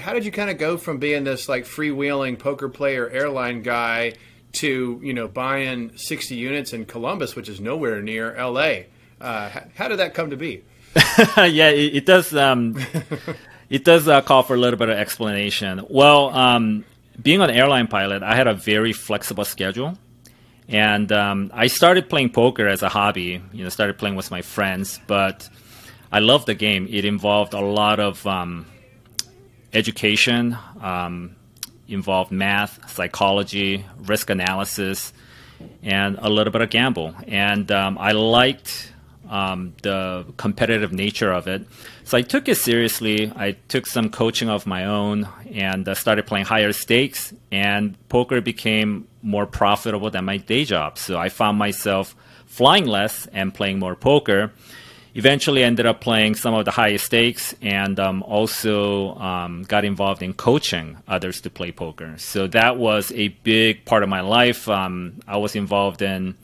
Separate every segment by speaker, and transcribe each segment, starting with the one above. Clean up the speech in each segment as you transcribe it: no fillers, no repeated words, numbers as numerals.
Speaker 1: how did you kind of go from being this like freewheeling poker player airline guy to, buying 60 units in Columbus, which is nowhere near LA? How did that come to be?
Speaker 2: Yeah, it does. It does call for a little bit of explanation. Well, being an airline pilot, I had a very flexible schedule. And I started playing poker as a hobby, started playing with my friends. But I loved the game. It involved a lot of education, involved math, psychology, risk analysis, and a little bit of gamble. And I liked the competitive nature of it. So I took it seriously. I took some coaching of my own and started playing higher stakes, and poker became more profitable than my day job. So I found myself flying less and playing more poker. Eventually ended up playing some of the highest stakes, and also got involved in coaching others to play poker. So that was a big part of my life. I was involved in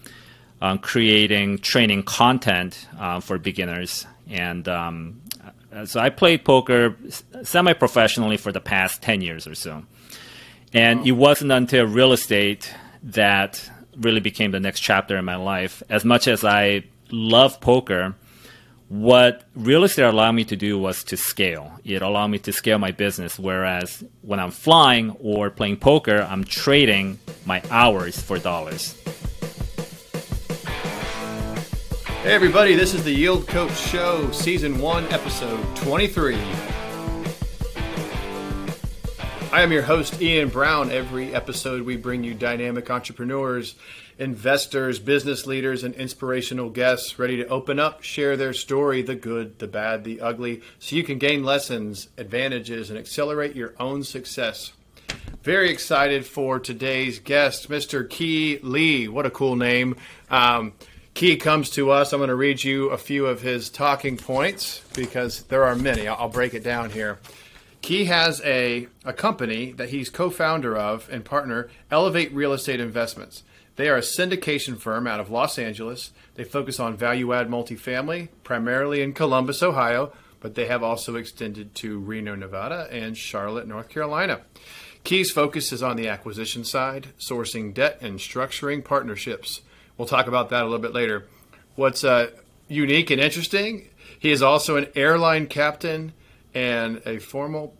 Speaker 2: creating training content for beginners. And so I played poker semi-professionally for the past 10 years or so. And it wasn't until real estate that really became the next chapter in my life. As much as I love poker, what real estate allowed me to do was to scale. It allowed me to scale my business, whereas when I'm flying or playing poker, I'm trading my hours for dollars.
Speaker 1: Hey everybody, this is the Yield Coach Show, Season 1, Episode 23. I am your host, Ian Brown. Every episode we bring you dynamic entrepreneurs, investors, business leaders, and inspirational guests ready to open up, share their story, the good, the bad, the ugly, so you can gain lessons, advantages, and accelerate your own success. Very excited for today's guest, Mr. Ki Lee. What a cool name. Ki comes to us. I'm going to read you a few of his talking points because there are many. I'll break it down here. Ki has a company that he's co-founder of and partner, Elevate Real Estate Investments. They are a syndication firm out of Los Angeles. They focus on value-add multifamily, primarily in Columbus, Ohio, but they have also extended to Reno, Nevada, and Charlotte, North Carolina. Ki's focus is on the acquisition side, sourcing debt, and structuring partnerships. We'll talk about that a little bit later. What's unique and interesting, he is also an airline captain and a formal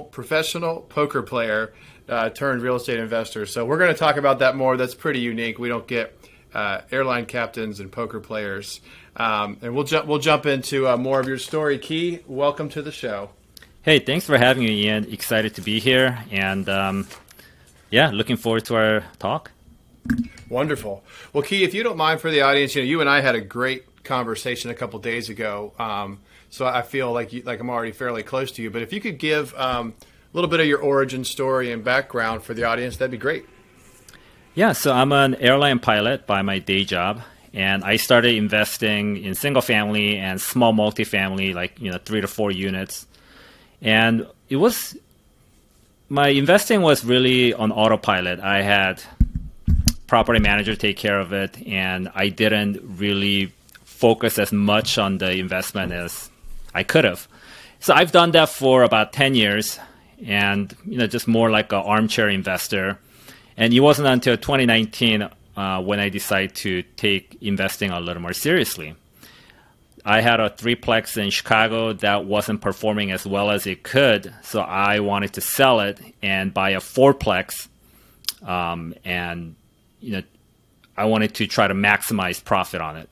Speaker 1: professional poker player turned real estate investor. So we're going to talk about that more. That's pretty unique. We don't get airline captains and poker players. And we'll jump into more of your story. Ki, welcome to the show.
Speaker 2: Hey, thanks for having me, Ian. Excited to be here. And looking forward to our talk.
Speaker 1: Wonderful. Well, Ki, if you don't mind for the audience, you and I had a great conversation a couple days ago. So I feel like I'm already fairly close to you. But if you could give a little bit of your origin story and background for the audience, that'd be great.
Speaker 2: Yeah, so I'm an airline pilot by my day job. And I started investing in single family and small multifamily, 3 to 4 units. And my investing was really on autopilot. I had property manager take care of it, and I didn't really focus as much on the investment as I could have. So I've done that for about 10 years and, just more like an armchair investor. And it wasn't until 2019 when I decided to take investing a little more seriously. I had a 3-plex in Chicago that wasn't performing as well as it could, so I wanted to sell it and buy a 4-plex, and I wanted to try to maximize profit on it.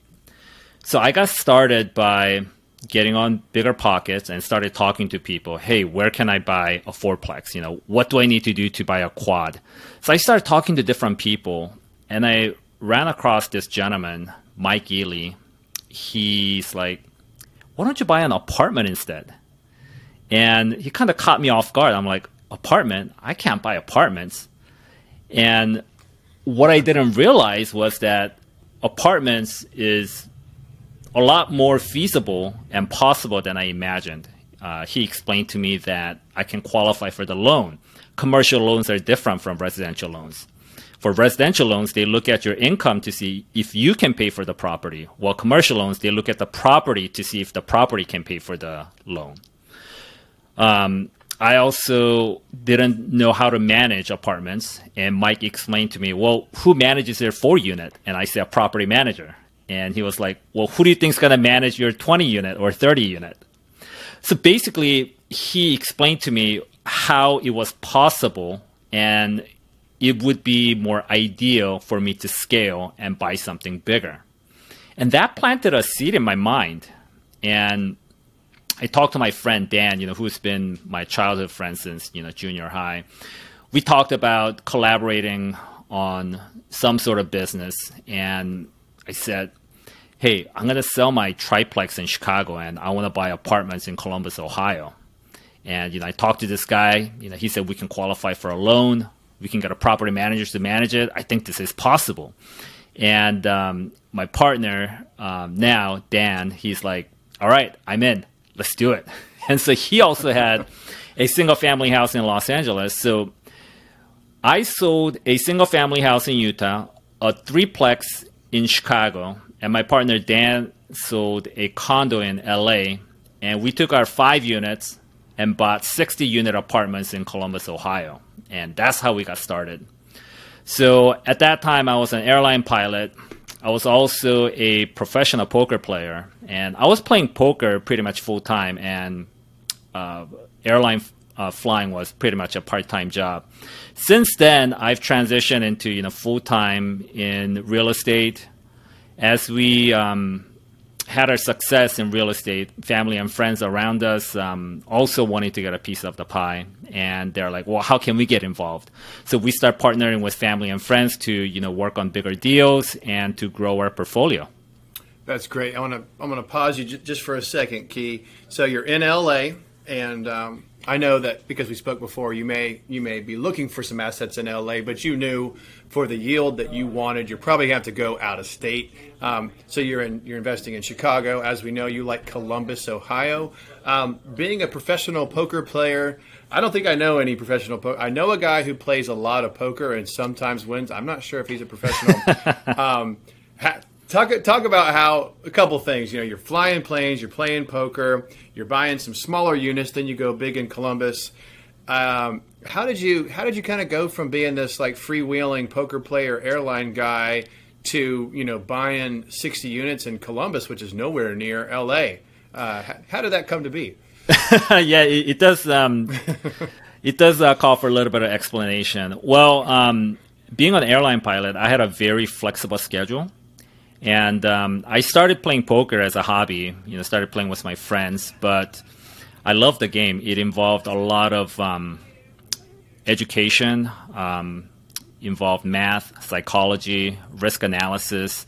Speaker 2: So I got started by getting on Bigger Pockets and started talking to people. Hey, where can I buy a 4-plex? What do I need to do to buy a quad? So I started talking to different people, and I ran across this gentleman, Mike Ely. He's like, why don't you buy an apartment instead? And he kind of caught me off guard. I'm like, apartment? I can't buy apartments. And what I didn't realize was that apartments is a lot more feasible and possible than I imagined. He explained to me that I can qualify for the loan. Commercial loans are different from residential loans. For residential loans, they look at your income to see if you can pay for the property, while commercial loans, they look at the property to see if the property can pay for the loan. I also didn't know how to manage apartments. And Mike explained to me, well, who manages their 4-unit? And I said, a property manager. And he was like, well, who do you think is going to manage your 20-unit or 30-unit? So basically, he explained to me how it was possible and it would be more ideal for me to scale and buy something bigger. And that planted a seed in my mind. And I talked to my friend Dan, who's been my childhood friend since, junior high. We talked about collaborating on some sort of business. And I said, hey, I'm going to sell my triplex in Chicago and I want to buy apartments in Columbus, Ohio. And, I talked to this guy, he said we can qualify for a loan. We can get a property manager to manage it. I think this is possible. And my partner now, Dan, he's like, all right, I'm in. Let's do it. And so he also had a single family house in Los Angeles. So I sold a single family house in Utah, a threeplex in Chicago, and my partner Dan sold a condo in LA. And we took our 5 units and bought 60-unit apartments in Columbus, Ohio. And that's how we got started. So at that time, I was an airline pilot. I was also a professional poker player. And I was playing poker pretty much full-time. And airline flying was pretty much a part-time job. Since then, I've transitioned into full-time in real estate. As we had our success in real estate, family and friends around us also wanted to get a piece of the pie. And they're like, well, how can we get involved? So we start partnering with family and friends to, work on bigger deals and to grow our portfolio.
Speaker 1: That's great. I'm gonna pause you just for a second, Key. So you're in LA, and I know that because we spoke before, you may be looking for some assets in LA, but you knew for the yield that you wanted, you probably have to go out of state. So you're investing in Chicago. As we know, you like Columbus, Ohio. Being a professional poker player, I don't think I know any professional poker. I know a guy who plays a lot of poker and sometimes wins. I'm not sure if he's a professional. Talk about how a couple things. You're flying planes, you're playing poker, you're buying some smaller units, then you go big in Columbus. How did you kind of go from being this like freewheeling poker player airline guy to buying 60 units in Columbus, which is nowhere near LA? How did that come to be?
Speaker 2: Yeah, it does. It does call for a little bit of explanation. Well, being an airline pilot, I had a very flexible schedule. And I started playing poker as a hobby, started playing with my friends, but I loved the game. It involved a lot of education, involved math, psychology, risk analysis,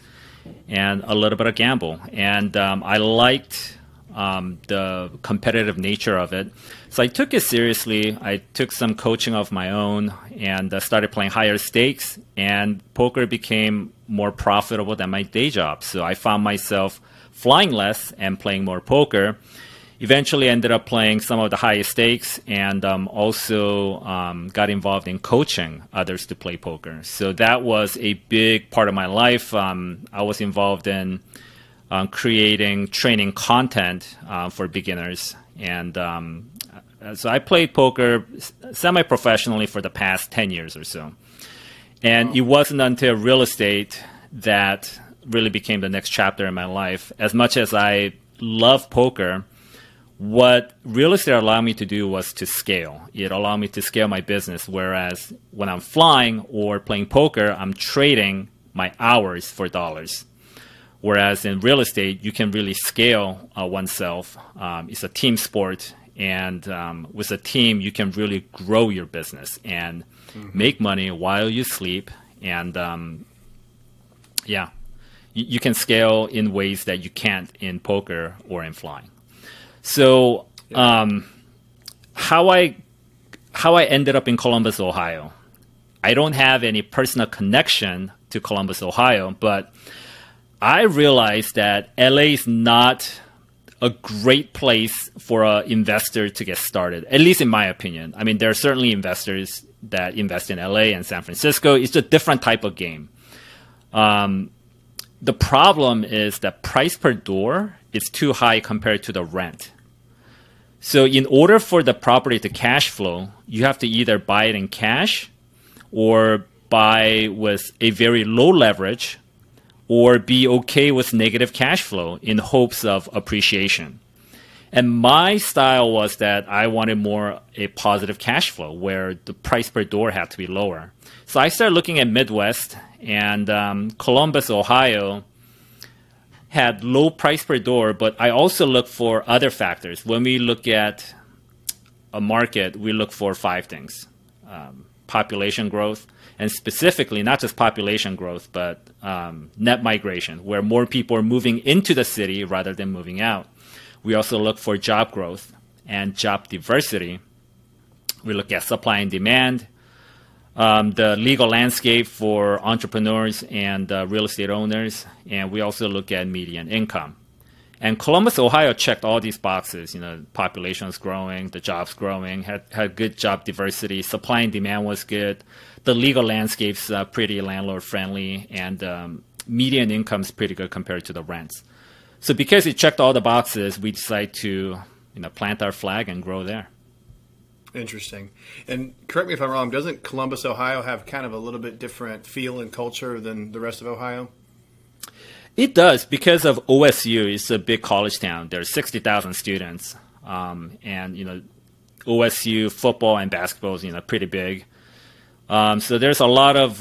Speaker 2: and a little bit of gamble. And I liked the competitive nature of it. So I took it seriously. I took some coaching of my own and started playing higher stakes, and poker became more profitable than my day job. So I found myself flying less and playing more poker. Eventually ended up playing some of the highest stakes, and also got involved in coaching others to play poker. So that was a big part of my life. I was involved in creating training content for beginners. And so I played poker semi-professionally for the past 10 years or so. And it wasn't until real estate that really became the next chapter in my life. As much as I love poker, what real estate allowed me to do was to scale. It allowed me to scale my business, whereas when I'm flying or playing poker, I'm trading my hours for dollars. Whereas in real estate, you can really scale oneself. It's a team sport. And with a team, you can really grow your business and make money while you sleep. And you can scale in ways that you can't in poker or in flying. So how I ended up in Columbus, Ohio, I don't have any personal connection to Columbus, Ohio, but I realized that LA is not a great place for an investor to get started, at least in my opinion. I mean, there are certainly investors that invest in LA and San Francisco. It's a different type of game. The problem is that price per door is too high compared to the rent. So in order for the property to cash flow, you have to either buy it in cash or buy with a very low leverage or be okay with negative cash flow in hopes of appreciation. And my style was that I wanted more a positive cash flow where the price per door had to be lower. So I started looking at Midwest, and Columbus, Ohio had low price per door, but I also look for other factors. When we look at a market, we look for 5 things. Population growth, and specifically not just population growth, but net migration, where more people are moving into the city rather than moving out. We also look for job growth and job diversity. We look at supply and demand, the legal landscape for entrepreneurs and real estate owners, and we also look at median income. And Columbus, Ohio checked all these boxes. You know, population is growing, the jobs growing, had good job diversity, supply and demand was good, the legal landscape's pretty landlord friendly, and median income's pretty good compared to the rents. So because it checked all the boxes, we decided to plant our flag and grow there.
Speaker 1: Interesting. And correct me if I'm wrong, doesn't Columbus, Ohio have kind of a little bit different feel and culture than the rest of Ohio?
Speaker 2: It does, because of OSU. It's a big college town. There's 60,000 students, and OSU football and basketball is pretty big. So there's a lot of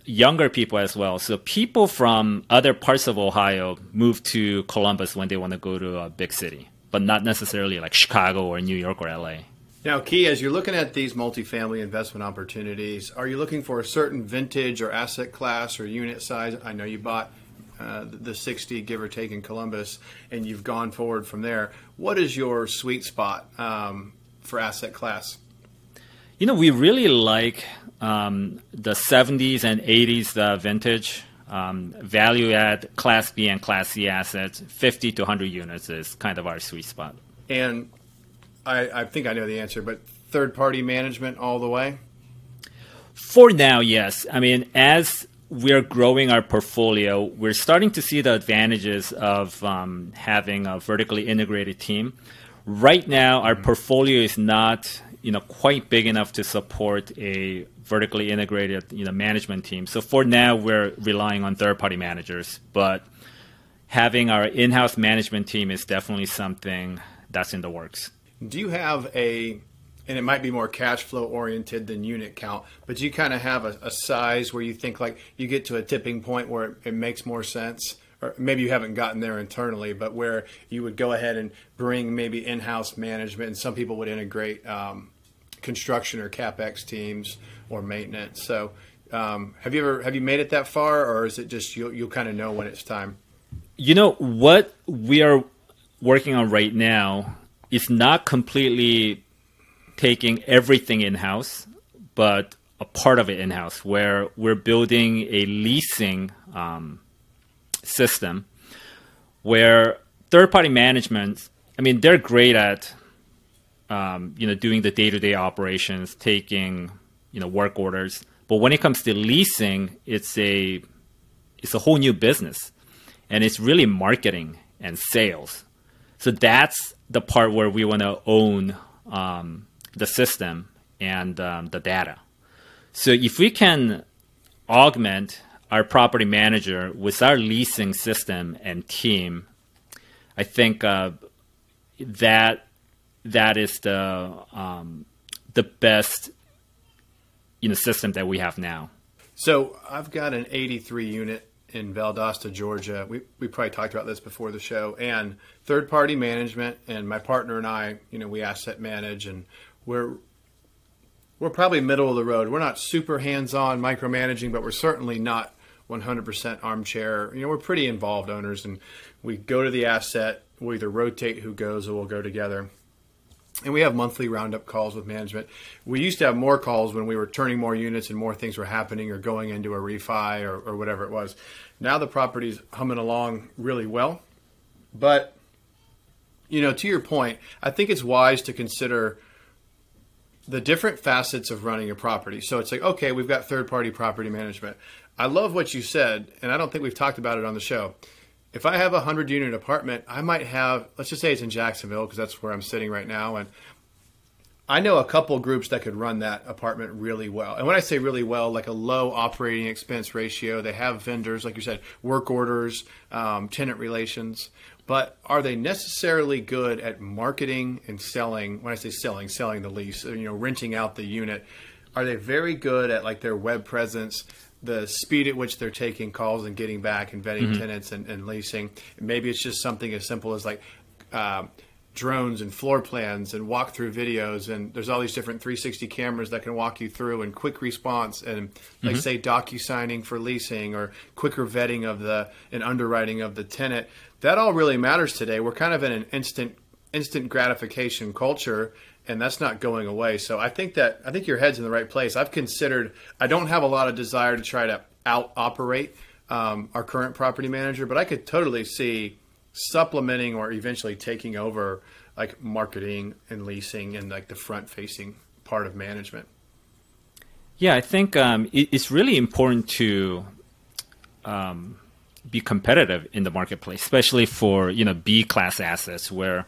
Speaker 2: younger people as well. So people from other parts of Ohio move to Columbus when they want to go to a big city, but not necessarily like Chicago or New York or LA.
Speaker 1: Now, Key, as you're looking at these multifamily investment opportunities, are you looking for a certain vintage or asset class or unit size? I know you bought the 60, give or take, in Columbus, and you've gone forward from there. What is your sweet spot for asset class?
Speaker 2: We really like the 70s and 80s vintage. Value add Class B and Class C assets, 50 to 100 units is kind of our sweet spot.
Speaker 1: And I think I know the answer, but third-party management all the way?
Speaker 2: For now, yes. I mean, as we're growing our portfolio, we're starting to see the advantages of having a vertically integrated team. Right now, our portfolio is not quite big enough to support a vertically integrated management team. So for now, we're relying on third-party managers, but having our in-house management team is definitely something that's in the works.
Speaker 1: Do you have and it might be more cash flow oriented than unit count, but do you kind of have a size where you think like you get to a tipping point where it makes more sense? Or maybe you haven't gotten there internally, but where you would go ahead and bring maybe in-house management, and some people would integrate construction or CapEx teams or maintenance. So have you made it that far, or is it just you'll kind of know when it's time?
Speaker 2: What we are working on right now is not completely taking everything in-house, but a part of it in-house, where we're building a leasing system where third-party management, they're great at doing the day-to-day operations, taking work orders, but when it comes to leasing, it's a whole new business, and it's really marketing and sales. So that's the part where we want to own the system and the data. So if we can augment our property manager with our leasing system and team, I think that is the best system that we have now.
Speaker 1: So I've got an 83 unit in Valdosta, Georgia. We probably talked about this before the show, and third-party management, and my partner and I, we asset manage, and we're probably middle of the road. We're not super hands-on micromanaging, but we're certainly not 100% armchair. We're pretty involved owners, and we go to the asset. We'll either rotate who goes or we'll go together. And we have monthly roundup calls with management. We used to have more calls when we were turning more units and more things were happening or going into a refi or whatever it was. Now the property's humming along really well. But, to your point, I think it's wise to consider the different facets of running a property. So it's like, okay, we've got third-party property management. I love what you said, and I don't think we've talked about it on the show. if I have a 100-unit apartment, I might have, let's just say it's in Jacksonville because that's where I'm sitting right now, and I know a couple groups that could run that apartment really well. And when I say really well, like a low operating expense ratio, they have vendors, like you said, work orders, tenant relations. But are they necessarily good at marketing and selling? When I say selling, selling the lease, renting out the unit. Are they very good at like their web presence, the speed at which they're taking calls and getting back and vetting tenants and leasing? Maybe it's just something as simple as like drones and floor plans and walkthrough videos, and there's all these different 360 cameras that can walk you through, and quick response, and like say docu-signing for leasing or quicker vetting of and underwriting of the tenant. That all really matters today. We're kind of in an instant gratification culture, and that's not going away. So I think your head's in the right place. I don't have a lot of desire to try to out operate our current property manager, but I could totally see supplementing or eventually taking over like marketing and leasing and like the front facing part of management.
Speaker 2: Yeah, I think it's really important to be competitive in the marketplace, especially for B class assets where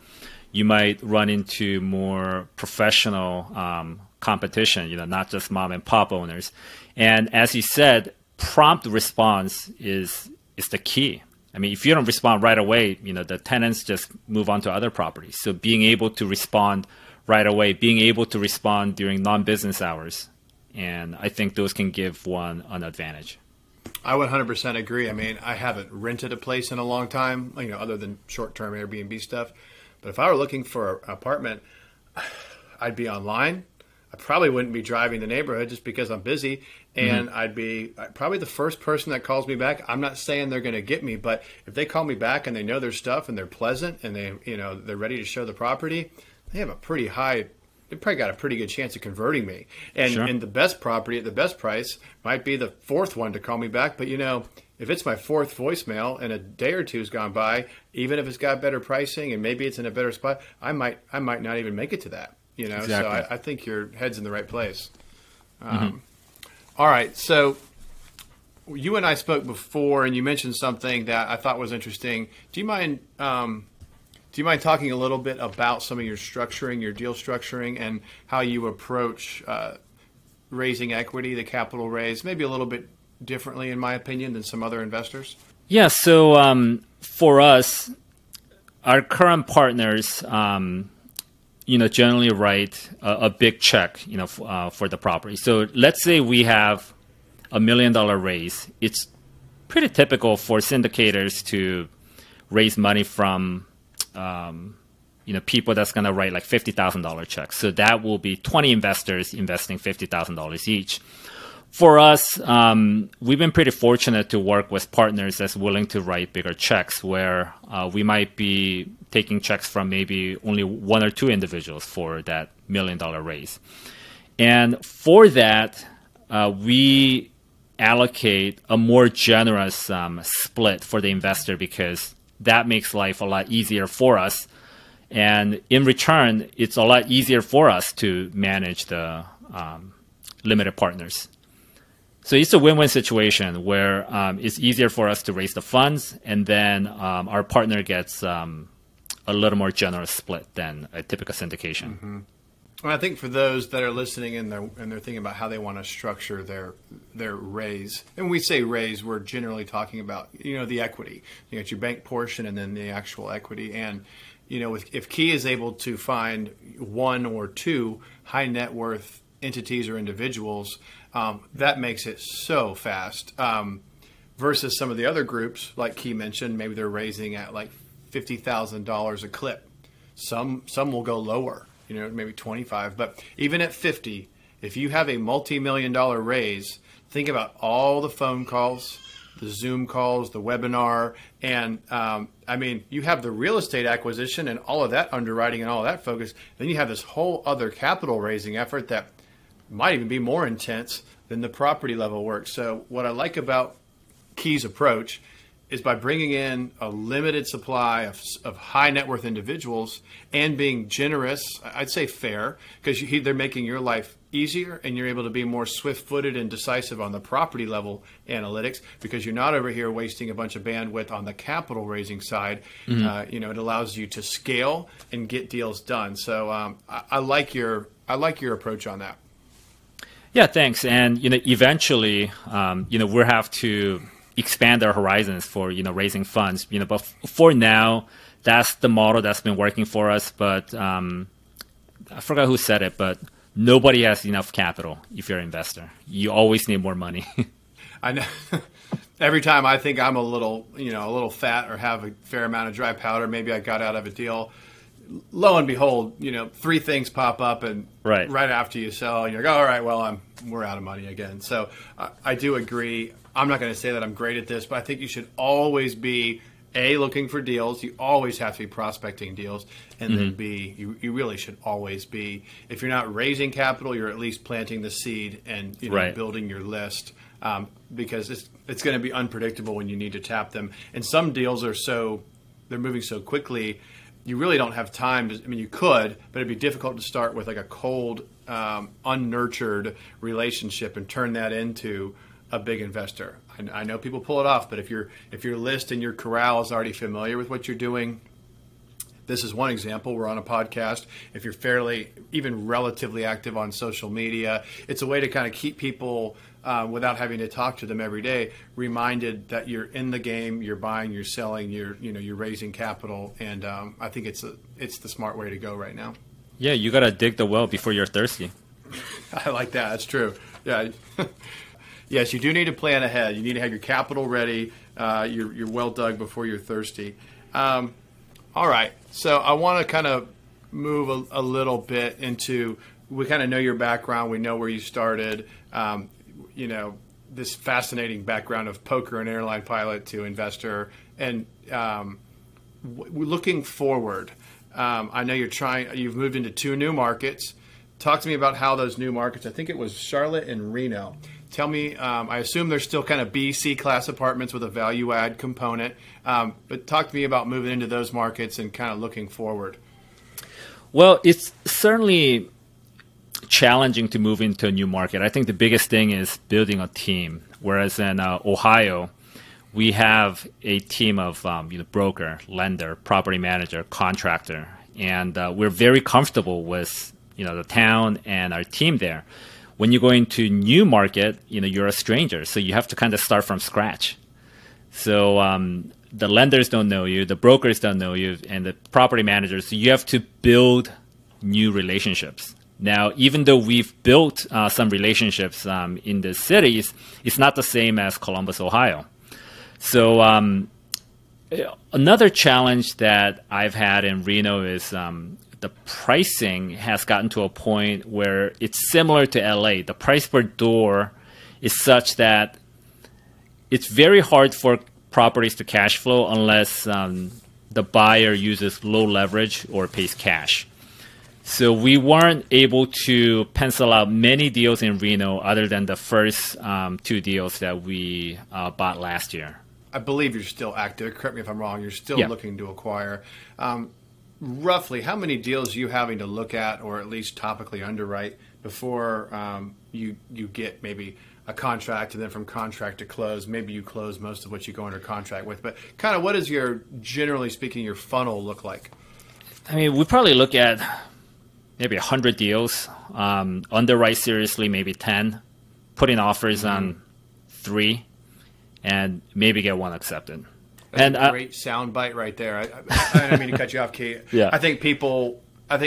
Speaker 2: you might run into more professional competition, not just mom and pop owners. And as you said, prompt response is the key. I mean, if you don't respond right away, the tenants just move on to other properties. So being able to respond right away, being able to respond during non-business hours, and I think those can give one an advantage.
Speaker 1: I would 100% agree. I mean, I haven't rented a place in a long time, other than short-term Airbnb stuff. But if I were looking for an apartment, I'd be online. I probably wouldn't be driving the neighborhood just because I'm busy. And I'd be probably the first person that calls me back. I'm not saying they're going to get me, but if they call me back and they know their stuff and they're pleasant and they're ready to show the property, they have they probably got a pretty good chance of converting me. And
Speaker 2: Sure.
Speaker 1: And the best property at the best price might be the fourth one to call me back. But if it's my fourth voicemail and a day or two's gone by, even if it's got better pricing and maybe it's in a better spot, I might not even make it to that.
Speaker 2: Exactly.
Speaker 1: So I think your head's in the right place. All right. So you and I spoke before, and you mentioned something that I thought was interesting. Do you mind talking a little bit about some of your deal structuring, and how you approach raising equity, the capital raise, maybe a little bit differently, in my opinion, than some other investors?
Speaker 2: Yeah. So for us, our current partners, generally write a big check, for the property. So let's say we have $1 million raise. It's pretty typical for syndicators to raise money from, people that's going to write like $50,000 checks. So that will be 20 investors investing $50,000 each. For us, we've been pretty fortunate to work with partners that's willing to write bigger checks, where we might be taking checks from maybe only one or two individuals for that $1 million raise. And for that, we allocate a more generous split for the investor, because that makes life a lot easier for us. And in return, it's a lot easier for us to manage the limited partners. So it's a win-win situation where it's easier for us to raise the funds, and then our partner gets a little more generous split than a typical syndication.
Speaker 1: Mm-hmm. Well, I think for those that are listening and they're thinking about how they want to structure their raise, and we say raise, we're generally talking about the equity. You got your bank portion and then the actual equity. And if Key is able to find one or two high net worth entities or individuals, that makes it so fast. Versus some of the other groups, like Key mentioned, maybe they're raising at like $50,000 a clip. Some will go lower, maybe 25. But even at 50, if you have a multi-million-dollar raise, think about all the phone calls, the Zoom calls, the webinar, and you have the real estate acquisition and all of that underwriting and all of that focus. Then you have this whole other capital raising effort that might even be more intense than the property level work. So what I like about Key's approach is by bringing in a limited supply of high net worth individuals and being generous, I'd say fair, because they're making your life easier and you're able to be more swift-footed and decisive on the property level analytics because you're not over here wasting a bunch of bandwidth on the capital raising side. It allows you to scale and get deals done. So I like your approach on that.
Speaker 2: Yeah, thanks. And eventually, we'll have to expand our horizons for raising funds. But for now, that's the model that's been working for us. But I forgot who said it, but nobody has enough capital if you're an investor. You always need more money.
Speaker 1: I know. Every time I think I'm a little fat or have a fair amount of dry powder, maybe I got out of a deal. Lo and behold, 3 things pop up, and right after you sell, you're like, all right, well, we're out of money again. So I do agree. I'm not going to say that I'm great at this, but I think you should always be looking for deals. You always have to be prospecting deals, and then B, you really should always be, if you're not raising capital, you're at least planting the seed and building your list, because it's going to be unpredictable when you need to tap them. And some deals they're moving so quickly. You really don't have time to, you could, but it'd be difficult to start with like a cold, unnurtured relationship and turn that into a big investor. I know people pull it off, but if your list and your corral is already familiar with what you're doing, this is one example. We're on a podcast. If you're even relatively active on social media, it's a way to kind of keep people, without having to talk to them every day, reminded that you're in the game, you're buying, you're selling, you're raising capital, and I think it's the smart way to go right now.
Speaker 2: Yeah, you got to dig the well before you're thirsty.
Speaker 1: I like that. That's true. Yeah. Yes, you do need to plan ahead. You need to have your capital ready. You're well dug before you're thirsty. All right. So I want to kind of move a little bit into, we kind of know your background. We know where you started. This fascinating background of poker and airline pilot to investor. And looking forward, I know you've moved into 2 new markets. Talk to me about how those new markets, I think it was Charlotte and Reno. Tell me, I assume there's still kind of B, C class apartments with a value add component, but talk to me about moving into those markets and kind of looking forward.
Speaker 2: Well, it's certainly challenging to move into a new market. I think the biggest thing is building a team, whereas in Ohio, we have a team of broker, lender, property manager, contractor, and we're very comfortable with the town and our team there. When you go into new market, you're a stranger, so you have to kind of start from scratch. So the lenders don't know you, the brokers don't know you, and the property managers. So you have to build new relationships. Now, even though we've built some relationships in the cities, it's not the same as Columbus, Ohio. So another challenge that I've had in Reno is the pricing has gotten to a point where it's similar to LA. The price per door is such that it's very hard for properties to cash flow unless the buyer uses low leverage or pays cash. So we weren't able to pencil out many deals in Reno other than the first 2 deals that we bought last year.
Speaker 1: I believe you're still active. Correct me if I'm wrong. You're still looking to acquire. Roughly, how many deals are you having to look at or at least topically underwrite before you get maybe a contract, and then from contract to close, maybe you close most of what you go under contract with? But kind of what does generally speaking, your funnel look like?
Speaker 2: We probably look at maybe 100 deals, underwrite seriously maybe 10, put in offers on 3, and maybe get 1 accepted.
Speaker 1: That's a great sound bite right there. I don't mean to cut you off, Kate.
Speaker 2: Yeah.
Speaker 1: I think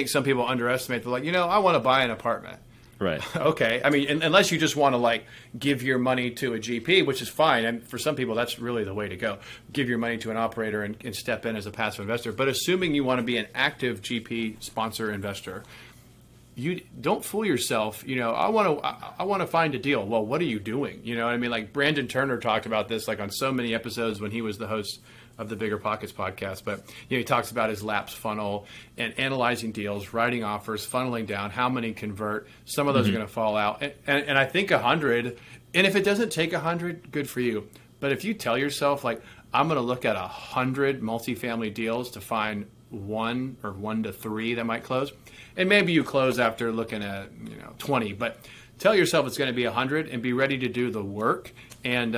Speaker 1: some people underestimate. They're like, I want to buy an apartment.
Speaker 2: Right.
Speaker 1: Okay. Unless you just want to give your money to a GP, which is fine. And for some people, that's really the way to go. Give your money to an operator and step in as a passive investor. But assuming you want to be an active GP sponsor investor, you don't fool yourself. I want to find a deal. Well, what are you doing? Like Brandon Turner talked about this on so many episodes when he was the host of the Bigger Pockets podcast. But he talks about his LAPS funnel and analyzing deals, writing offers, funneling down how many convert. Some of those are going to fall out, and I think 100. And if it doesn't take 100, good for you. But if you tell yourself I'm going to look at 100 multifamily deals to find 1 or 1 to 3 that might close. And maybe you close after looking at 20, but tell yourself it's going to be 100 and be ready to do the work. And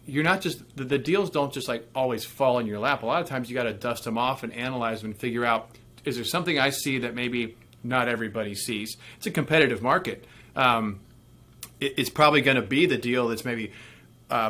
Speaker 1: you're not just the deals don't just like always fall in your lap. A lot of times you got to dust them off and analyze them and figure out, is there something I see that maybe not everybody sees? It's a competitive market. It's probably going to be the deal that's maybe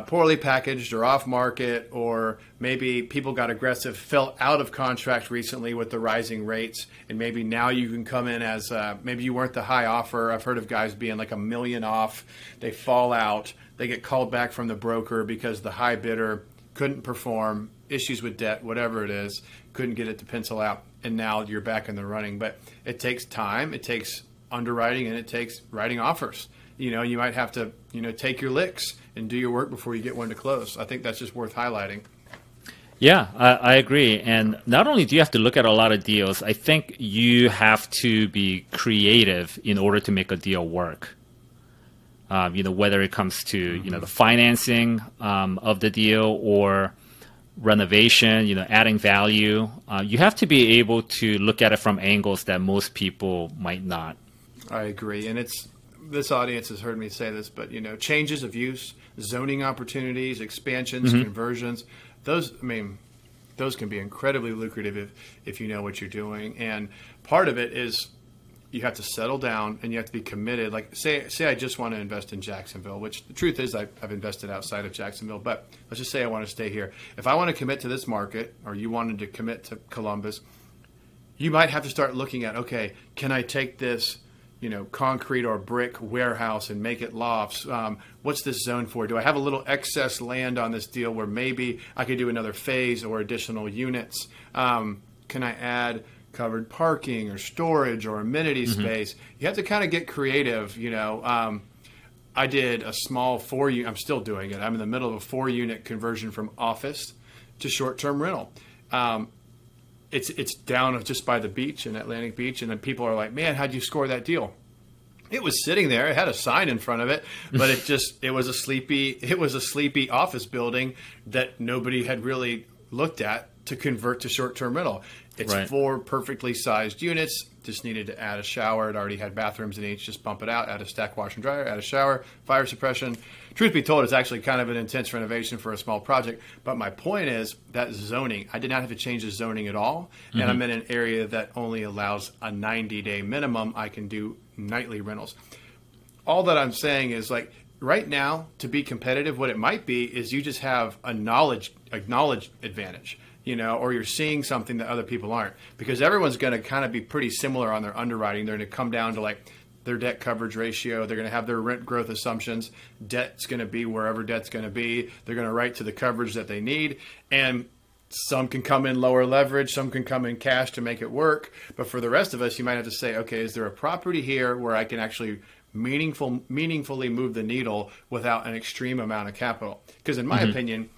Speaker 1: poorly packaged or off market, or maybe people got aggressive, fell out of contract recently with the rising rates, and maybe now you can come in as maybe you weren't the high offer. I've heard of guys being like $1 million off. They fall out. They get called back from the broker because the high bidder couldn't perform, issues with debt, whatever it is, couldn't get it to pencil out, and now you're back in the running. But it takes time, it takes underwriting, and it takes writing offers. You might have to, take your licks and do your work before you get one to close. I think that's just worth highlighting.
Speaker 2: Yeah, I agree. And not only do you have to look at a lot of deals, I think you have to be creative in order to make a deal work. Whether it comes to, the financing of the deal or renovation, adding value. You have to be able to look at it from angles that most people might not.
Speaker 1: I agree. And this audience has heard me say this, but, changes of use, zoning opportunities, expansions, conversions, those can be incredibly lucrative if you know what you're doing. And part of it is you have to settle down and you have to be committed. Like say I just want to invest in Jacksonville, which the truth is I've invested outside of Jacksonville, but let's just say I want to stay here. If I want to commit to this market, or you wanted to commit to Columbus, you might have to start looking at, okay, can I take this concrete or brick warehouse and make it lofts? What's this zone for? Do I have a little excess land on this deal where maybe I could do another phase or additional units? Can I add covered parking or storage or amenity space? You have to kind of get creative. I did a small 4-unit, I'm still doing it. I'm in the middle of a 4-unit conversion from office to short-term rental. It's down just by the beach in Atlantic Beach, and then people are like, man, how'd you score that deal? It was sitting there. It had a sign in front of it, but it was a sleepy office building that nobody had really looked at to convert to short-term rental. It's
Speaker 2: right.
Speaker 1: 4 perfectly sized units. Just needed to add a shower. It already had bathrooms in each. Just pump it out, add a stack washer and dryer, add a shower, fire suppression. Truth be told, it's actually kind of an intense renovation for a small project. But my point is that zoning, I did not have to change the zoning at all. And I'm in an area that only allows a 90-day minimum. I can do nightly rentals. All that I'm saying is, like, right now, to be competitive, what it might be is you just have a knowledge advantage. Or you're seeing something that other people aren't, because everyone's going to kind of be pretty similar on their underwriting. They're going to come down to like their debt coverage ratio. They're going to have their rent growth assumptions. Debt's going to be wherever debt's going to be. They're going to write to the coverage that they need. And some can come in lower leverage. Some can come in cash to make it work. But for the rest of us, you might have to say, okay, is there a property here where I can actually meaningfully move the needle without an extreme amount of capital? Because in my opinion,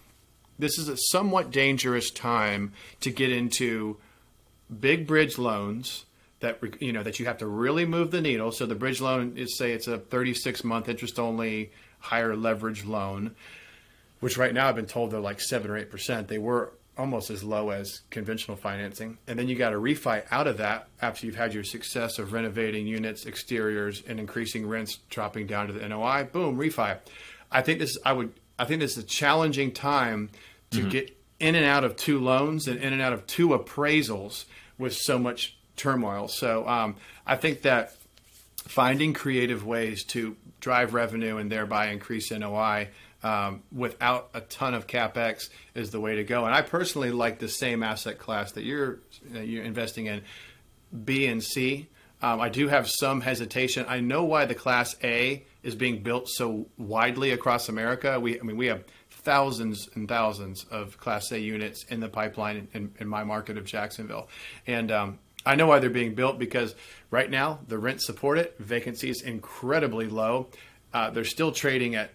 Speaker 1: this is a somewhat dangerous time to get into big bridge loans that you have to really move the needle. So the bridge loan is, say it's a 36-month interest only, higher leverage loan, which right now I've been told they're like 7 or 8%. They were almost as low as conventional financing. And then you got to refi out of that after you've had your success of renovating units, exteriors, and increasing rents, dropping down to the NOI. Boom, refi. I think this is a challenging time to get in and out of 2 loans and in and out of 2 appraisals with so much turmoil. So I think that finding creative ways to drive revenue and thereby increase NOI without a ton of CapEx is the way to go. And I personally like the same asset class that you're investing in, B and C. I do have some hesitation. I know why the Class A is being built so widely across America. We have thousands and thousands of Class A units in the pipeline in my market of Jacksonville. And I know why they're being built, because right now the rents support it. Vacancy is incredibly low. They're still trading at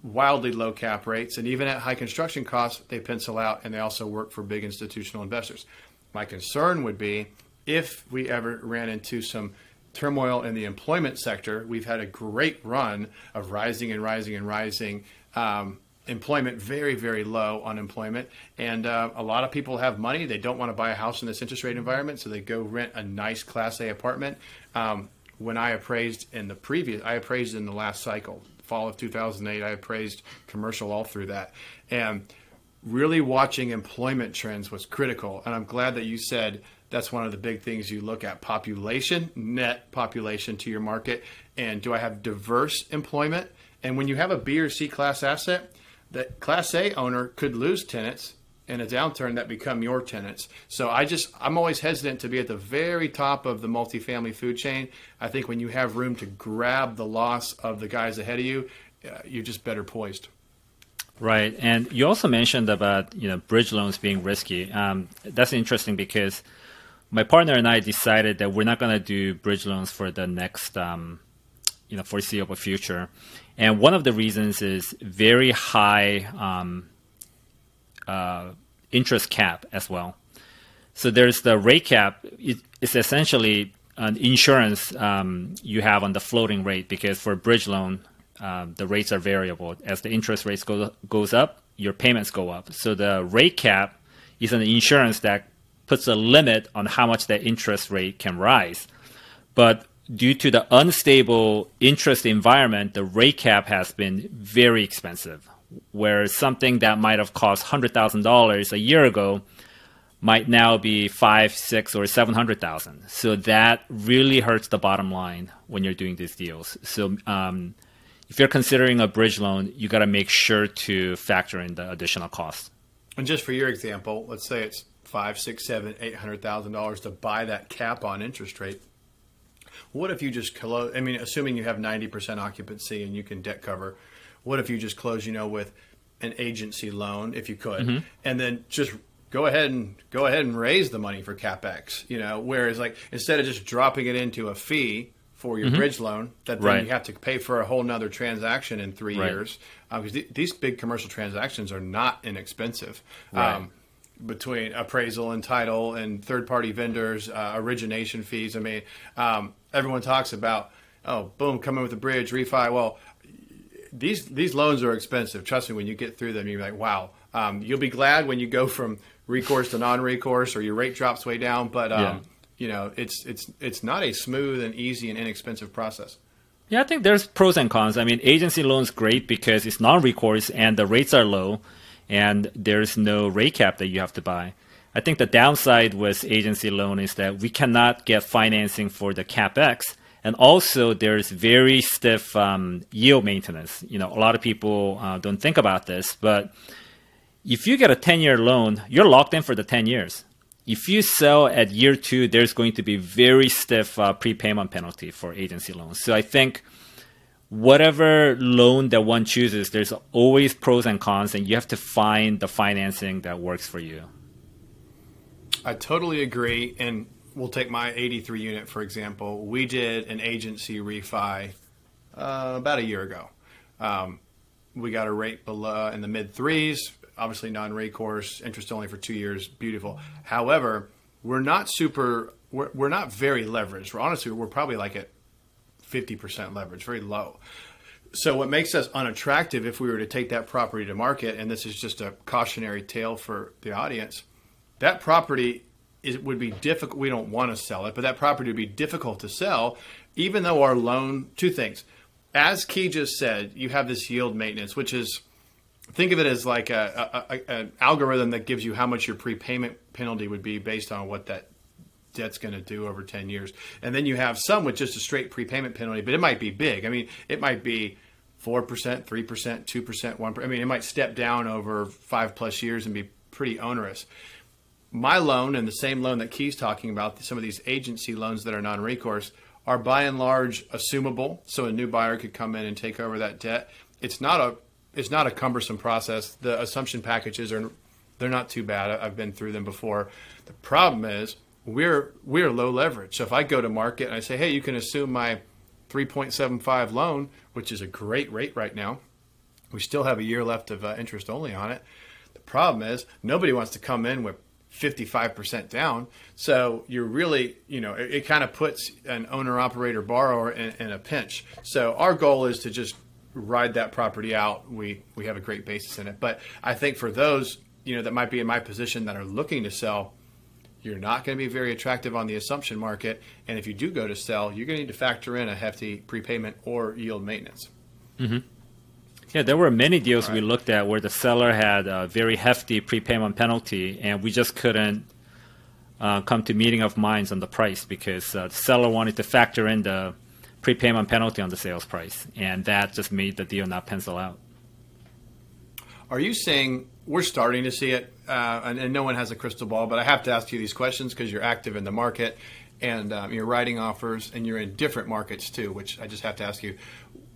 Speaker 1: wildly low cap rates. And even at high construction costs, they pencil out, and they also work for big institutional investors. My concern would be if we ever ran into some turmoil in the employment sector. We've had a great run of rising and rising and rising employment very, very low unemployment. And a lot of people have money. They don't want to buy a house in this interest rate environment, so they go rent a nice Class A apartment. When I appraised in the last cycle, fall of 2008, I appraised commercial all through that. And really watching employment trends was critical. And I'm glad that you said that's one of the big things you look at: population, net population to your market. And do I have diverse employment? And when you have a B or C class asset, that Class A owner could lose tenants in a downturn that become your tenants. So I'm always hesitant to be at the very top of the multifamily food chain. I think when you have room to grab the loss of the guys ahead of you, you're just better poised.
Speaker 2: Right. And you also mentioned about, bridge loans being risky. That's interesting because my partner and I decided that we're not going to do bridge loans for the next, foreseeable future. And one of the reasons is very high interest cap as well. So there's the rate cap. It's essentially an insurance you have on the floating rate, because for a bridge loan, the rates are variable. As the interest rates goes up, your payments go up. So the rate cap is an insurance that puts a limit on how much that interest rate can rise. But due to the unstable interest environment, the rate cap has been very expensive, where something that might have cost $100,000 a year ago might now be $500,000, $600,000, or $700,000. So that really hurts the bottom line when you're doing these deals. So if you're considering a bridge loan, you got to make sure to factor in the additional costs.
Speaker 1: And just for your example, let's say it's $500,000, $600,000, $700,000, $800,000 to buy that cap on interest rate. What if you just close? I mean, assuming you have 90% occupancy and you can debt cover, what if you just close, with an agency loan, if you could, and then just go ahead and raise the money for CapEx, whereas like instead of just dropping it into a fee for your bridge loan that then you have to pay for a whole nother transaction in 3 years, because these big commercial transactions are not inexpensive. Between appraisal and title and third-party vendors, origination fees. I mean, everyone talks about, boom, come in with a bridge, refi. Well, these loans are expensive. Trust me, when you get through them, you're like, wow. You'll be glad when you go from recourse to non-recourse or your rate drops way down. But it's not a smooth and easy and inexpensive process.
Speaker 2: Yeah, I think there's pros and cons. I mean, agency loans great because it's non-recourse and the rates are low, and there's no rate cap that you have to buy. I think the downside with agency loan is that we cannot get financing for the CapEx, and also there's very stiff yield maintenance. A lot of people don't think about this, but if you get a 10-year loan, you're locked in for the 10 years. If you sell at year 2, there's going to be very stiff prepayment penalty for agency loans. So I think whatever loan that one chooses, there's always pros and cons, and you have to find the financing that works for you.
Speaker 1: I totally agree. And we'll take my 83 unit, for example. We did an agency refi about a year ago. We got a rate below in the mid threes, obviously non-recourse, interest only for 2 years. Beautiful. However, we're not very leveraged. We're probably like at 50% leverage, very low. So what makes us unattractive if we were to take that property to market, and this is just a cautionary tale for the audience, that property would be difficult. We don't want to sell it, but that property would be difficult to sell, even though our loan, two things. As Key just said, you have this yield maintenance, which is, think of it as like an algorithm that gives you how much your prepayment penalty would be based on what that debt's going to do over 10 years. And then you have some with just a straight prepayment penalty, but it might be big. I mean, it might be 4%, 3%, 2%, 1%. I mean, it might step down over 5+ years and be pretty onerous. My loan and the same loan that Key's talking about, some of these agency loans that are non-recourse, are by and large assumable. So a new buyer could come in and take over that debt. It's not a cumbersome process. The assumption packages they're not too bad. I've been through them before. The problem is we're low leverage. So if I go to market and I say, hey, you can assume my 3.75 loan, which is a great rate right now. We still have a year left of interest only on it. The problem is nobody wants to come in with 55% down. So you're really, it kind of puts an owner, operator, borrower in a pinch. So our goal is to just ride that property out, we have a great basis in it. But I think for those, that might be in my position that are looking to sell, you're not going to be very attractive on the assumption market. And if you do go to sell, you're going to need to factor in a hefty prepayment or yield maintenance.
Speaker 2: Mm-hmm. Yeah, there were many deals we looked at where the seller had a very hefty prepayment penalty, and we just couldn't come to meeting of minds on the price because the seller wanted to factor in the prepayment penalty on the sales price, and that just made the deal not pencil out.
Speaker 1: Are you saying we're starting to see it, and no one has a crystal ball, but I have to ask you these questions because you're active in the market and you're writing offers and you're in different markets too, which I just have to ask you,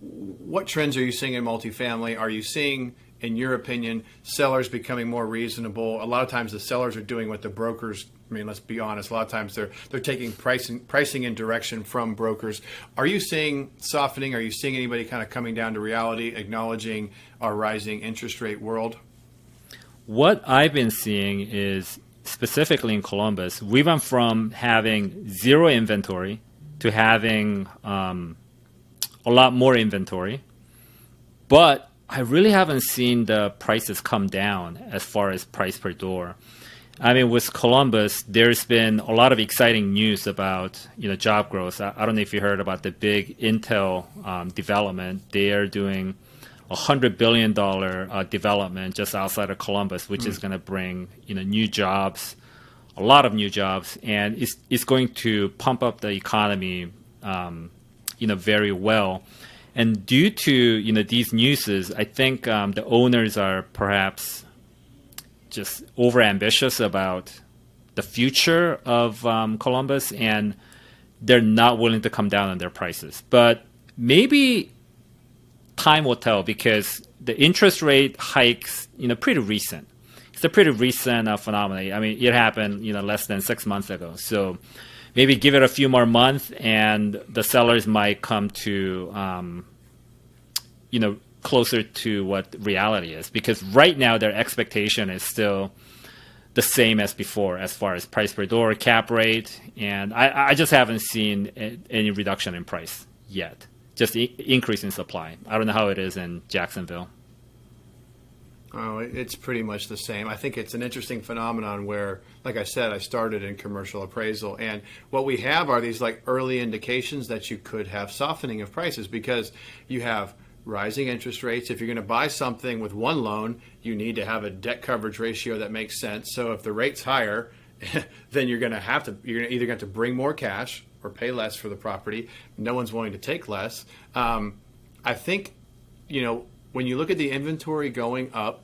Speaker 1: what trends are you seeing in multifamily? Are you seeing, in your opinion, sellers becoming more reasonable? A lot of times the sellers are doing what the brokers, let's be honest, a lot of times they're taking pricing in direction from brokers. Are you seeing softening? Are you seeing anybody kind of coming down to reality, acknowledging our rising interest rate world?
Speaker 2: What I've been seeing is, specifically in Columbus, we went from having zero inventory to having a lot more inventory, but I really haven't seen the prices come down as far as price per door. I mean, with Columbus, there's been a lot of exciting news about job growth. I don't know if you heard about the big Intel development. They are doing $100 billion development just outside of Columbus, which is going to bring new jobs, a lot of new jobs, and it's going to pump up the economy very well. And due to these newses, I think the owners are perhaps just overambitious about the future of Columbus, and they're not willing to come down on their prices. But maybe time will tell, because the interest rate hikes, pretty recent. It's a pretty recent phenomenon. I mean, it happened, less than 6 months ago. So maybe give it a few more months, and the sellers might come to, closer to what reality is. Because right now their expectation is still the same as before, as far as price per door, cap rate, and I just haven't seen any reduction in price yet. Just increase in supply. I don't know how it is in Jacksonville.
Speaker 1: Oh, it's pretty much the same. I think it's an interesting phenomenon where, like I said, I started in commercial appraisal, and what we have are these like early indications that you could have softening of prices because you have rising interest rates. If you're going to buy something with one loan, you need to have a debt coverage ratio that makes sense. So if the rate's higher, then you're either going to have to bring more cash or pay less for the property. No one's willing to take less. I think, when you look at the inventory going up,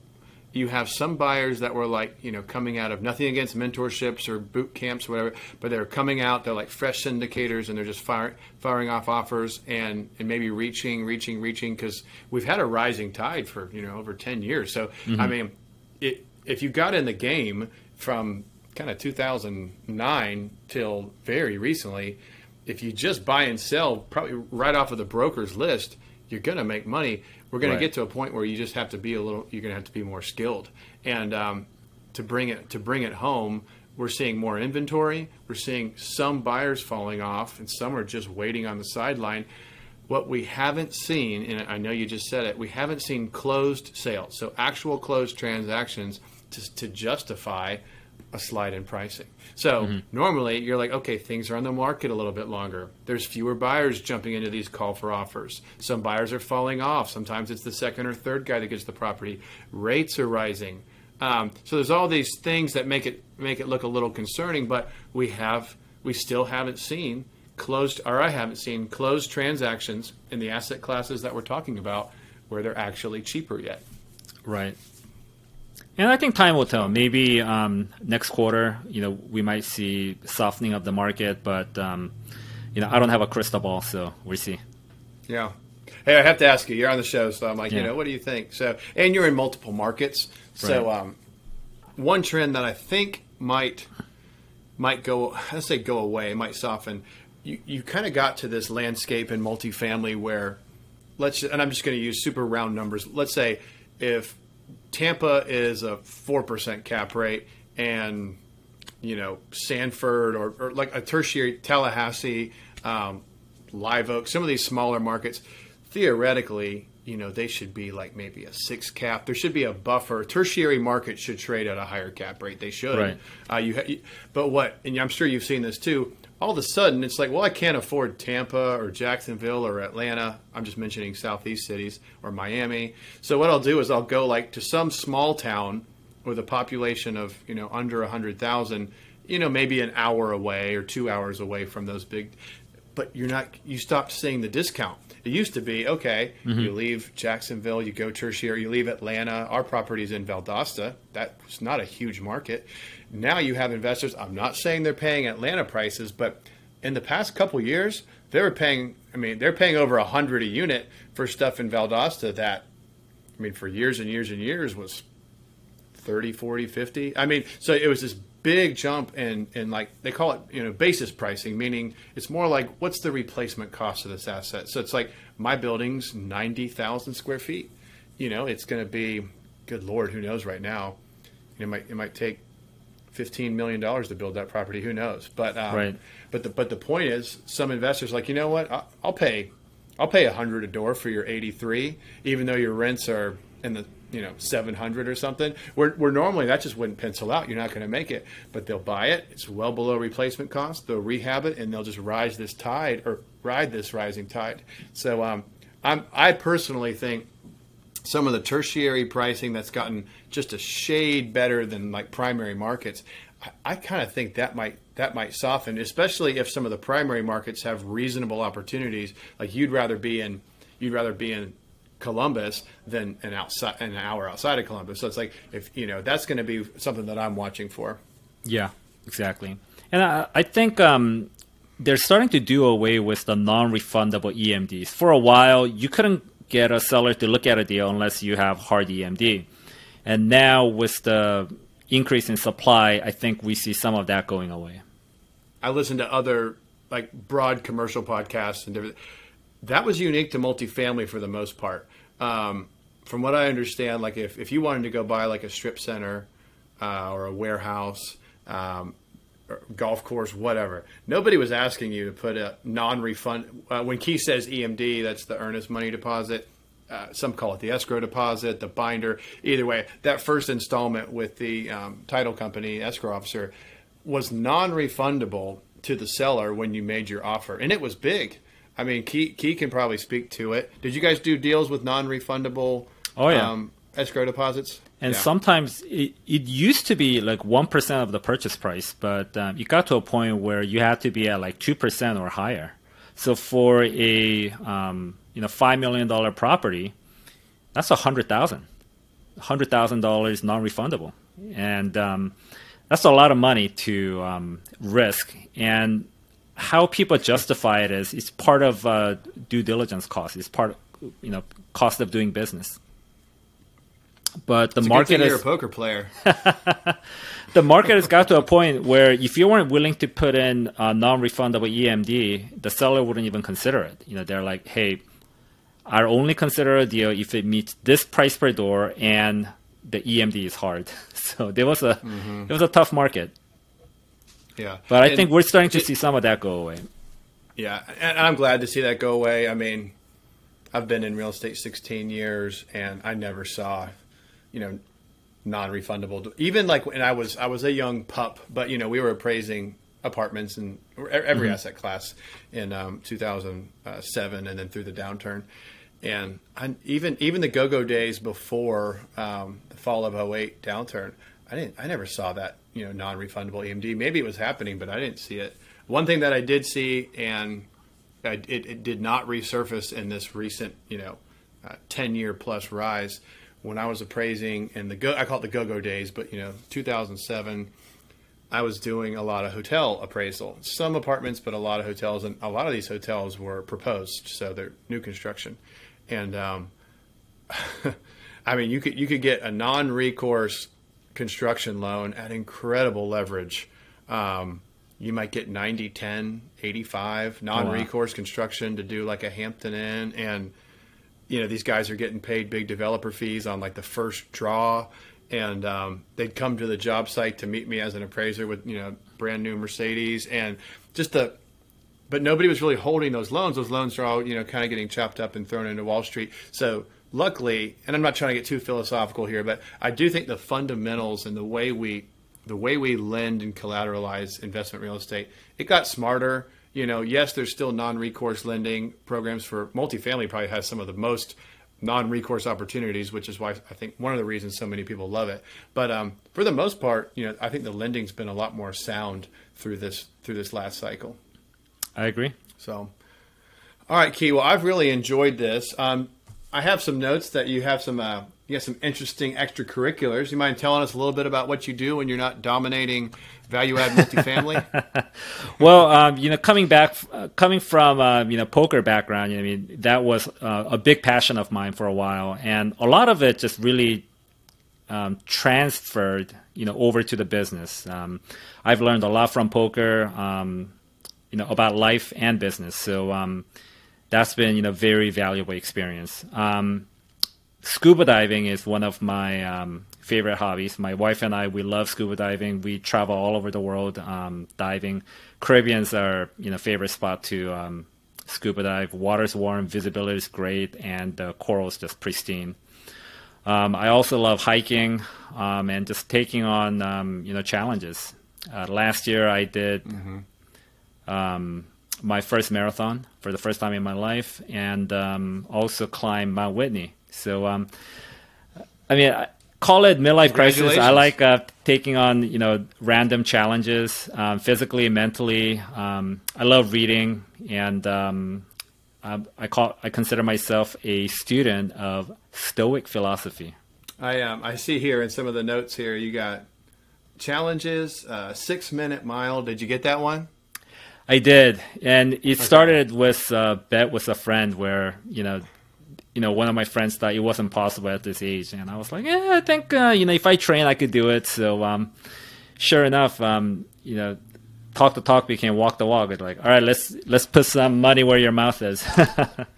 Speaker 1: you have some buyers that were like, coming out of, nothing against mentorships or boot camps or whatever, but they're coming out, they're like fresh syndicators, and they're just firing off offers and maybe reaching, because we've had a rising tide for, over 10 years. So, I mean, if you got in the game from kind of 2009 till very recently, if you just buy and sell probably right off of the broker's list, you're going to make money. We're going to get to a point where you just have to be you're going to have to be more skilled. And to bring it home, we're seeing more inventory. We're seeing some buyers falling off, and some are just waiting on the sideline. What we haven't seen, and I know you just said it, we haven't seen closed sales, so actual closed transactions to justify a slide in pricing. So normally you're like, okay, things are on the market a little bit longer. There's fewer buyers jumping into these call for offers. Some buyers are falling off. Sometimes it's the second or third guy that gets the property. Rates are rising. So there's all these things that make it look a little concerning, but we still haven't seen I haven't seen closed transactions in the asset classes that we're talking about where they're actually cheaper yet.
Speaker 2: Right. And I think time will tell. Maybe next quarter, we might see softening of the market, but I don't have a crystal ball, so we'll see.
Speaker 1: Yeah. Hey, I have to ask you. You're on the show, so I'm like, what do you think? So, and you're in multiple markets, so one trend that I think might go, let's say go away, might soften. You kind of got to this landscape in multifamily where and I'm just going to use super round numbers. Let's say if Tampa is a 4% cap rate, and Sanford or like a tertiary Tallahassee, Live Oak, some of these smaller markets, theoretically, they should be like maybe a 6 cap. There should be a buffer. Tertiary market should trade at a higher cap rate. They should. Right. But and I'm sure you've seen this too, all of a sudden it's like, well, I can't afford Tampa or Jacksonville or Atlanta. I'm just mentioning Southeast cities, or Miami. So what I'll do is I'll go like to some small town with a population of, under 100,000, maybe an hour away or 2 hours away from those big, but you stopped seeing the discount. It used to be, okay, you leave Jacksonville, you go tertiary, you leave Atlanta. Our property's in Valdosta. That's not a huge market. Now you have investors. I'm not saying they're paying Atlanta prices, but in the past couple years, they're paying over $100 a unit for stuff in Valdosta that, for years and years and years was 30, 40, 50. So it was this big jump in like they call it, basis pricing, meaning it's more like what's the replacement cost of this asset. So it's like my building's 90,000 square feet. It's going to be, good Lord, who knows right now? It might take $15 million to build that property. Who knows? But
Speaker 2: right.
Speaker 1: But the point is, some investors are like, you know what? I'll pay $100 a door for your 83, even though your rents are in the 700 or something, where normally that just wouldn't pencil out. You're not going to make it, but they'll buy it. It's well below replacement cost. They'll rehab it, and they'll just ride this rising tide. So I personally think some of the tertiary pricing that's gotten just a shade better than like primary markets, I kind of think that might soften, especially if some of the primary markets have reasonable opportunities. Like you'd rather be in Columbus than an hour outside of Columbus. So it's like, if that's going to be something that I'm watching for.
Speaker 2: Yeah, exactly. And I think they're starting to do away with the non-refundable EMDs. For a while, you couldn't get a seller to look at a deal unless you have hard EMD. And now with the increase in supply, I think we see some of that going away.
Speaker 1: I listened to other like broad commercial podcasts and different. That was unique to multifamily for the most part. From what I understand, like if you wanted to go buy like a strip center or a warehouse, or golf course, whatever, nobody was asking you to put a non-refund. When Keith says EMD, that's the earnest money deposit. Some call it the escrow deposit, the binder. Either way, that first installment with the title company escrow officer was non-refundable to the seller when you made your offer, and it was big. Key can probably speak to it. Did you guys do deals with non-refundable escrow deposits?
Speaker 2: And sometimes it used to be like 1% of the purchase price, but it got to a point where you had to be at like 2% or higher. So for a $5 million property, that's $100,000 non-refundable, and that's a lot of money to risk. And how people justify it is it's part of due diligence cost. It's part of cost of doing business. But the market is,
Speaker 1: you're a poker player.
Speaker 2: The market has got to a point where if you weren't willing to put in a non-refundable EMD, the seller wouldn't even consider it. They're like, hey, I'll only consider a deal if it meets this price per door and the EMD is hard. So it was a tough market.
Speaker 1: Yeah,
Speaker 2: but I think we're starting to see some of that go away.
Speaker 1: Yeah, and I'm glad to see that go away. I've been in real estate 16 years, and I never saw, non-refundable. Even like when I was a young pup, but we were appraising apartments and every asset class in 2007, and then through the downturn. And even the go-go days before the fall of 08 downturn, I never saw that. Non-refundable EMD. Maybe it was happening, but I didn't see it. One thing that I did see, and it did not resurface in this recent, 10-year plus rise, when I was appraising in I call it the go-go days, but 2007, I was doing a lot of hotel appraisal. Some apartments, but a lot of hotels, and a lot of these hotels were proposed, so they're new construction. And you could get a non-recourse construction loan at incredible leverage. You might get 90, 10, 85 non-recourse construction to do like a Hampton Inn. And, these guys are getting paid big developer fees on like the first draw. And they'd come to the job site to meet me as an appraiser with, brand new Mercedes. And just but nobody was really holding those loans. Those loans are all, kind of getting chopped up and thrown into Wall Street. So luckily, and I'm not trying to get too philosophical here, but I do think the fundamentals and the way we lend and collateralize investment real estate, it got smarter. Yes, there's still non-recourse lending programs for multifamily. Probably has some of the most non-recourse opportunities, which is why I think one of the reasons so many people love it. But for the most part, I think the lending's been a lot more sound through this last cycle.
Speaker 2: I agree.
Speaker 1: So, all right, Key. Well, I've really enjoyed this. I have some notes that you have some interesting extracurriculars. You mind telling us a little bit about what you do when you're not dominating value-add multifamily?
Speaker 2: Well, coming from poker background, that was a big passion of mine for a while, and a lot of it just really transferred, over to the business. I've learned a lot from poker, about life and business. So that's been, very valuable experience. Scuba diving is one of my favorite hobbies. My wife and I, we love scuba diving. We travel all over the world diving. Caribbean's our favorite spot to scuba dive. Water's warm, visibility is great, and the coral's just pristine. I also love hiking and just taking on challenges. Last year I did my first marathon for the first time in my life, and also climbed Mount Whitney. So, I call it midlife crisis. I like taking on, random challenges, physically and mentally. I love reading, and I consider myself a student of Stoic philosophy.
Speaker 1: I see here in some of the notes here, you got challenges, 6-minute mile. Did you get that one?
Speaker 2: I did, and it started with a bet with a friend where, one of my friends thought it wasn't possible at this age, and I was like, yeah, I think, if I train, I could do it. So, sure enough, talk the talk became walk the walk. It's like, all right, let's put some money where your mouth is.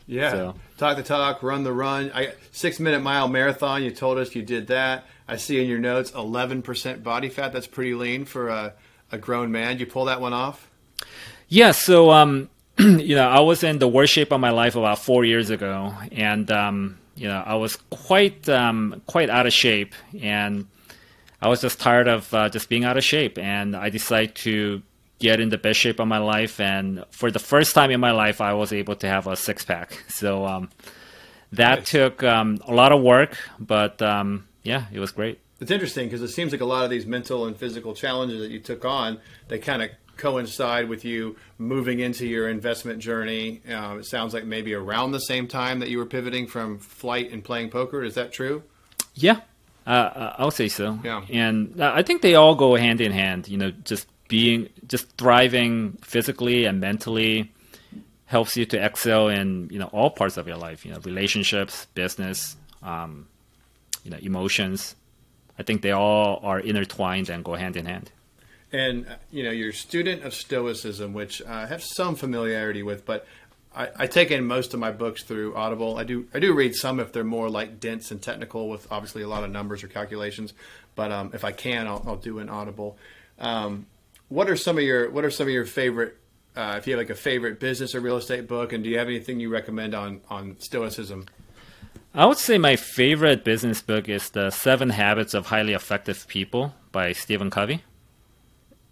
Speaker 1: Yeah. So. Talk the talk, run the run. 6-minute mile marathon. You told us you did that. I see in your notes 11% body fat. That's pretty lean for a grown man. Did you pull that one off?
Speaker 2: Yeah. So, I was in the worst shape of my life about 4 years ago, and I was quite out of shape, and I was just tired of just being out of shape, and I decided to get in the best shape of my life, and for the first time in my life, I was able to have a six-pack. So that took a lot of work, but it was great.
Speaker 1: It's interesting because it seems like a lot of these mental and physical challenges that you took on, they kind of coincide with you moving into your investment journey. It sounds like maybe around the same time that you were pivoting from flight and playing poker. Is that true?
Speaker 2: Yeah, I'll say so.
Speaker 1: Yeah.
Speaker 2: And I think they all go hand in hand. Just thriving physically and mentally helps you to excel in all parts of your life. Relationships, business, emotions. I think they all are intertwined and go hand in hand.
Speaker 1: And you're a student of Stoicism, which I have some familiarity with, but I take in most of my books through Audible. I do read some if they're more like dense and technical with obviously a lot of numbers or calculations. But if I can, I'll do an Audible. What are some of your favorite? If you have like a favorite business or real estate book, and do you have anything you recommend on Stoicism?
Speaker 2: I would say my favorite business book is The 7 Habits of Highly Effective People by Stephen Covey.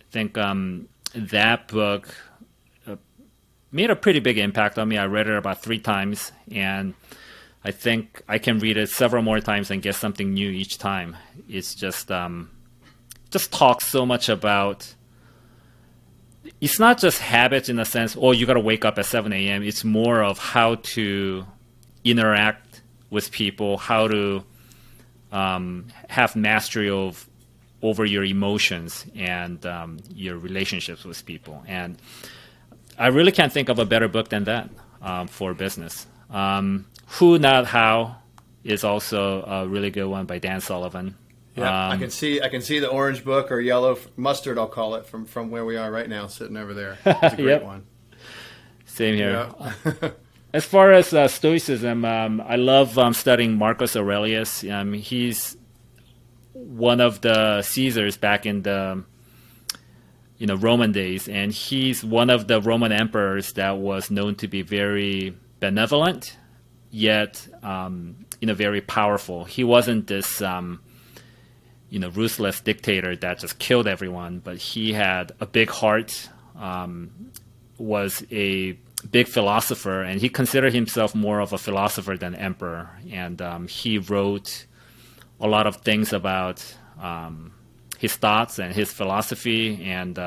Speaker 2: I think that book made a pretty big impact on me. I read it about 3 times, and I think I can read it several more times and get something new each time. It's just talks so much about. It's not just habits in the sense, you got to wake up at 7 a.m. It's more of how to interact with people, how to have mastery over your emotions and your relationships with people. And I really can't think of a better book than that for business. Who Not How is also a really good one by Dan Sullivan.
Speaker 1: Yeah, I can see the orange book or yellow mustard, I'll call it, from where we are right now, sitting over there. It's a great one.
Speaker 2: Same here.
Speaker 1: Yeah.
Speaker 2: As far as Stoicism, I love studying Marcus Aurelius. He's one of the Caesars back in the Roman days, and he's one of the Roman emperors that was known to be very benevolent, yet very powerful. He wasn't this ruthless dictator that just killed everyone, but he had a big heart, was a big philosopher, and he considered himself more of a philosopher than emperor. And he wrote a lot of things about his thoughts and his philosophy, and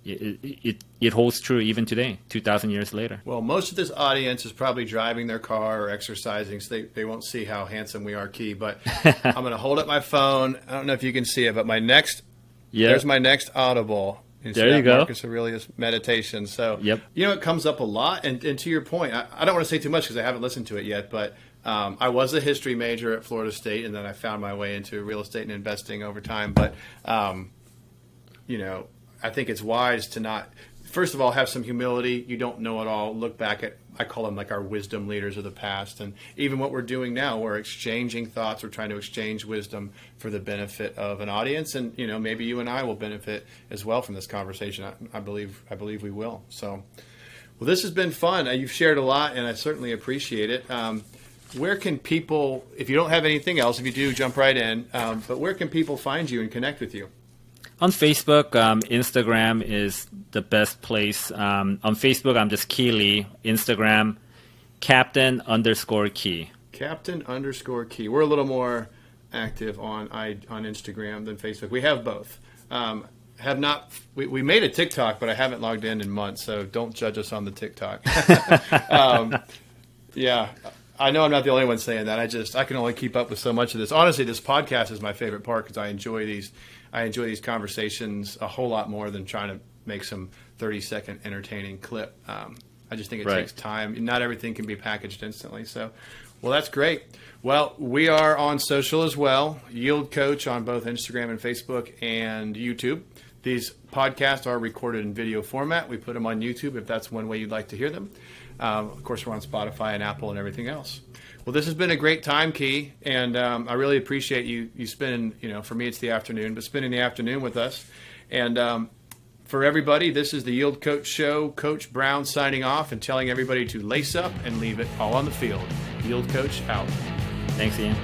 Speaker 2: it holds true even today, 2,000 years later.
Speaker 1: Well, most of this audience is probably driving their car or exercising, so they won't see how handsome we are, Key. But I'm going to hold up my phone. I don't know if you can see it, but there's my next Audible.
Speaker 2: There you go.
Speaker 1: Marcus Aurelius meditation. So, it comes up a lot. And to your point, I don't want to say too much because I haven't listened to it yet, but I was a history major at Florida State, and then I found my way into real estate and investing over time. But, I think it's wise to not, first of all, have some humility. You don't know it all. Look back at, I call them like our wisdom leaders of the past. And even what we're doing now, we're exchanging thoughts. We're trying to exchange wisdom for the benefit of an audience. And, maybe you and I will benefit as well from this conversation. I believe we will. So, well, this has been fun. You've shared a lot, and I certainly appreciate it. Where can people, if you don't have anything else, if you do, jump right in, but where can people find you and connect with you?
Speaker 2: On Facebook, Instagram is the best place. On Facebook, I'm just Key Lee. Instagram, Captain_Key.
Speaker 1: Captain_Key. We're a little more active on Instagram than Facebook. We have both. We made a TikTok, but I haven't logged in months, so don't judge us on the TikTok. Yeah. I know I'm not the only one saying that. I can only keep up with so much of this. Honestly, this podcast is my favorite part because I enjoy these conversations a whole lot more than trying to make some 30-second entertaining clip. I just think it takes time. Not everything can be packaged instantly. So, well, that's great. Well, we are on social as well. Yield Coach on both Instagram and Facebook and YouTube. These podcasts are recorded in video format. We put them on YouTube if that's one way you'd like to hear them. Of course, we're on Spotify and Apple and everything else. Well, this has been a great time, Key, and I really appreciate you spending, for me it's the afternoon, but spending the afternoon with us. And for everybody, this is the Yield Coach Show. Coach Brown signing off and telling everybody to lace up and leave it all on the field. Yield Coach out.
Speaker 2: Thanks, Ian.